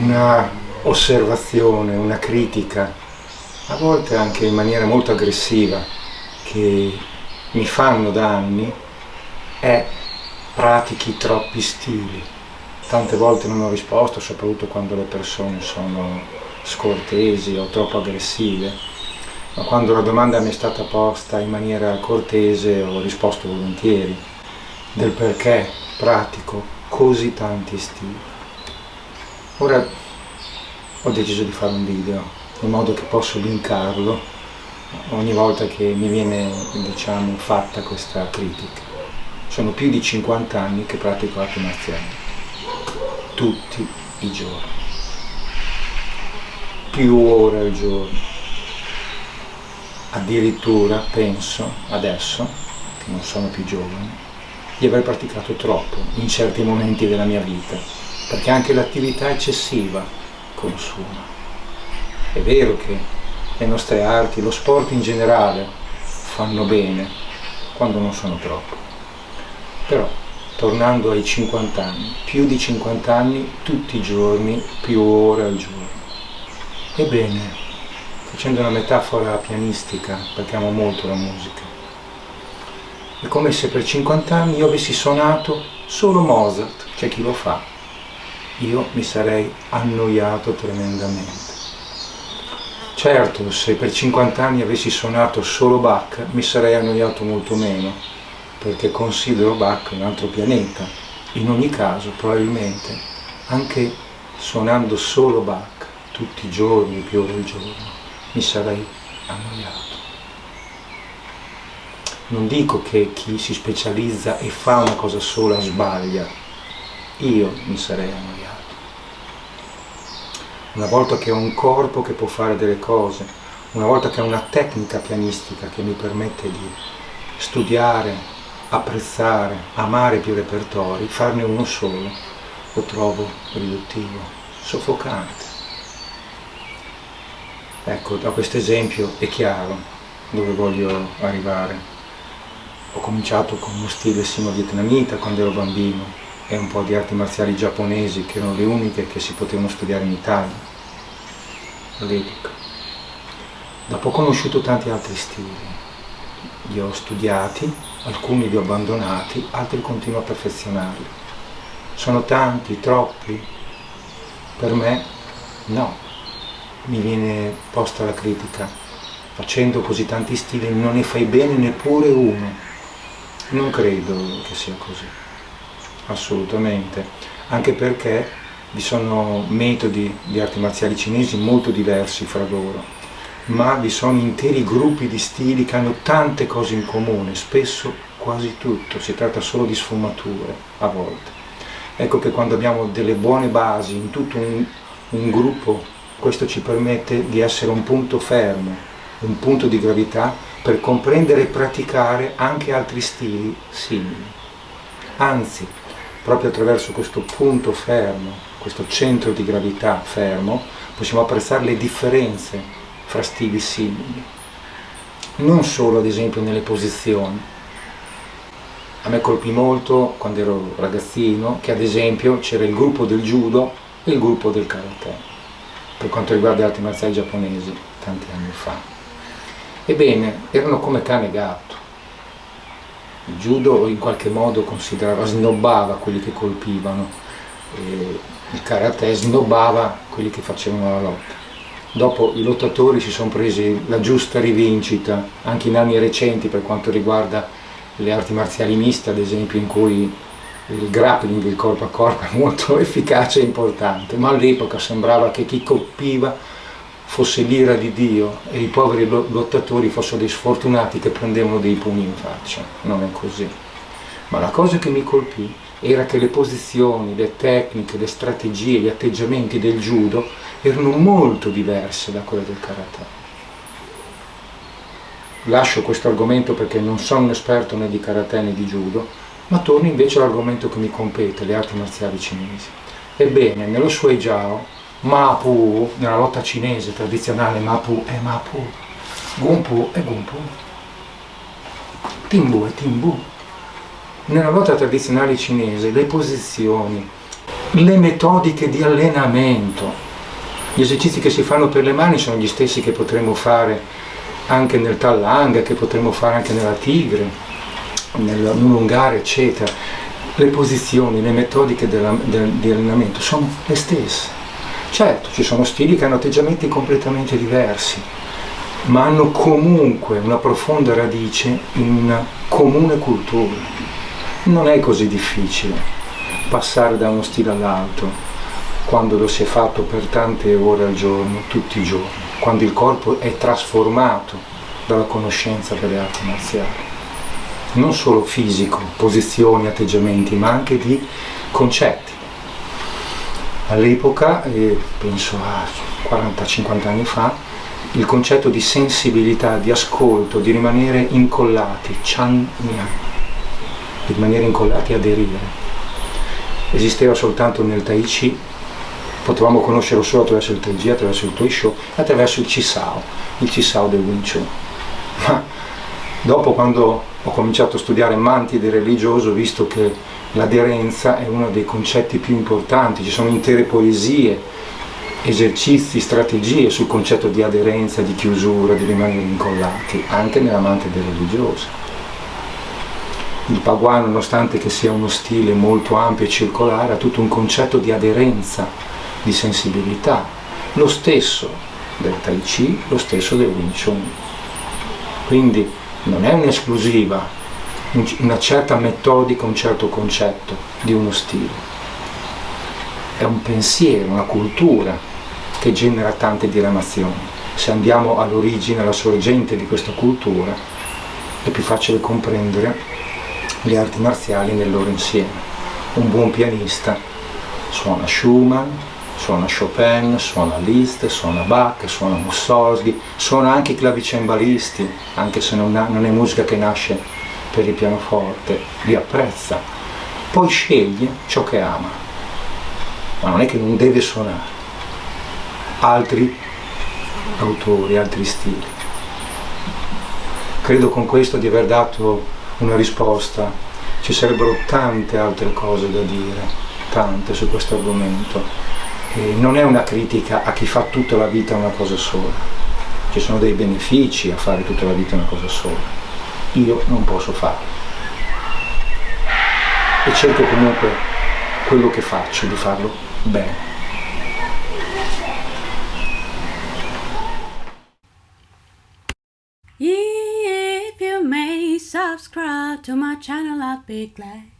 una osservazione, una critica, a volte anche in maniera molto aggressiva, che mi fanno da anni, è pratichi troppi stili. Tante volte non ho risposto, soprattutto quando le persone sono scortesi o troppo aggressive, ma quando la domanda mi è stata posta in maniera cortese ho risposto volentieri del perché pratico così tanti stili. Ora ho deciso di fare un video in modo che posso linkarlo ogni volta che mi viene, diciamo, fatta questa critica. Sono più di 50 anni che pratico arti marziali, tutti i giorni, più ore al giorno. Addirittura penso, adesso, che non sono più giovane, di aver praticato troppo in certi momenti della mia vita, perché anche l'attività eccessiva consuma. È vero che le nostre arti, lo sport in generale, fanno bene quando non sono troppo. Però, tornando ai 50 anni, più di 50 anni tutti i giorni, più ore al giorno. Ebbene, facendo una metafora pianistica, perché amo molto la musica, è come se per 50 anni io avessi suonato solo Mozart, c'è chi lo fa. Io mi sarei annoiato tremendamente. Certo, se per 50 anni avessi suonato solo Bach, mi sarei annoiato molto meno, perché considero Bach un altro pianeta. In ogni caso, probabilmente, anche suonando solo Bach, tutti i giorni, più ore al giorno, mi sarei annoiato. Non dico che chi si specializza e fa una cosa sola sbaglia, io mi sarei annoiato. Una volta che ho un corpo che può fare delle cose, una volta che ho una tecnica pianistica che mi permette di studiare, apprezzare, amare più repertori, farne uno solo, lo trovo riduttivo, soffocante. Ecco, da questo esempio è chiaro dove voglio arrivare. Ho cominciato con uno stile sino-vietnamita quando ero bambino e un po' di arti marziali giapponesi che erano le uniche che si potevano studiare in Italia all'epoca. Dopo ho conosciuto tanti altri stili, li ho studiati, alcuni li ho abbandonati, altri continuo a perfezionarli. Sono tanti, troppi? Per me no. Mi viene posta la critica: facendo così tanti stili non ne fai bene neppure uno. Non credo che sia così, assolutamente, anche perché vi sono metodi di arti marziali cinesi molto diversi fra loro, ma vi sono interi gruppi di stili che hanno tante cose in comune, spesso quasi tutto, si tratta solo di sfumature a volte. Ecco che quando abbiamo delle buone basi in tutto un gruppo, questo ci permette di essere un punto fermo, un punto di gravità per comprendere e praticare anche altri stili simili. Anzi, proprio attraverso questo punto fermo, questo centro di gravità fermo, possiamo apprezzare le differenze fra stili simili. Non solo, ad esempio, nelle posizioni. A me colpì molto, quando ero ragazzino, che ad esempio c'era il gruppo del judo e il gruppo del karate, per quanto riguarda le arti marziali giapponesi, tanti anni fa. Ebbene, erano come cane e gatto. Il judo in qualche modo considerava, snobbava quelli che colpivano, e il karate snobbava quelli che facevano la lotta. Dopo i lottatori si sono presi la giusta rivincita, anche in anni recenti per quanto riguarda le arti marziali miste, ad esempio, in cui il grappling, il corpo a corpo, è molto efficace e importante, ma all'epoca sembrava che chi colpiva fosse l'ira di Dio e i poveri lottatori fossero dei sfortunati che prendevano dei pugni in faccia. Non è così. Ma la cosa che mi colpì era che le posizioni, le tecniche, le strategie, gli atteggiamenti del judo erano molto diverse da quelle del karate. Lascio questo argomento perché non sono un esperto né di karate né di judo, ma torno invece all'argomento che mi compete, le arti marziali cinesi. Ebbene, nello Shui Jiao, Mapu, nella lotta cinese tradizionale, Mapu è Mapu, Gunpu è Gunpu, Timbu è Timbu. Nella lotta tradizionale cinese le posizioni, le metodiche di allenamento. Gli esercizi che si fanno per le mani sono gli stessi che potremmo fare anche nel Tallanga, che potremmo fare anche nella Tigre, nell'Ulungare, eccetera. Le posizioni, le metodiche di allenamento sono le stesse. Certo, ci sono stili che hanno atteggiamenti completamente diversi, ma hanno comunque una profonda radice in una comune cultura. Non è così difficile passare da uno stile all'altro quando lo si è fatto per tante ore al giorno, tutti i giorni, quando il corpo è trasformato dalla conoscenza delle arti marziali. Non solo fisico, posizioni, atteggiamenti, ma anche di concetti. All'epoca, penso a 40-50 anni fa, il concetto di sensibilità, di ascolto, di rimanere incollati, chan nya, di rimanere incollati e aderire, esisteva soltanto nel Tai Chi. Potevamo conoscerlo solo attraverso il Tai Chi, attraverso il Tui Shou, attraverso il Chi Sao del Wing Chun. Ma dopo, quando ho cominciato a studiare mantide religioso, ho visto che l'aderenza è uno dei concetti più importanti. Ci sono intere poesie, esercizi, strategie sul concetto di aderenza, di chiusura, di rimanere incollati, anche nella mantide religiosa. Il Paguan, nonostante che sia uno stile molto ampio e circolare, ha tutto un concetto di aderenza, di sensibilità, lo stesso del Tai Chi, lo stesso del Wing Chun. Quindi non è un'esclusiva, una certa metodica, un certo concetto di uno stile. È un pensiero, una cultura che genera tante diramazioni. Se andiamo all'origine, alla sorgente di questa cultura, è più facile comprendere le arti marziali nel loro insieme. Un buon pianista suona Schumann, suona Chopin, suona Liszt, suona Bach, suona Mussorgsky, suona anche i clavicembalisti, anche se non è musica che nasce per il pianoforte, li apprezza, poi sceglie ciò che ama, ma non è che non deve suonare altri autori, altri stili. Credo con questo di aver dato una risposta. Ci sarebbero tante altre cose da dire, tante su questo argomento. E non è una critica a chi fa tutta la vita una cosa sola. Ci sono dei benefici a fare tutta la vita una cosa sola. Io non posso farlo. E cerco comunque quello che faccio di farlo bene. If you may subscribe to my channel, I'd be glad.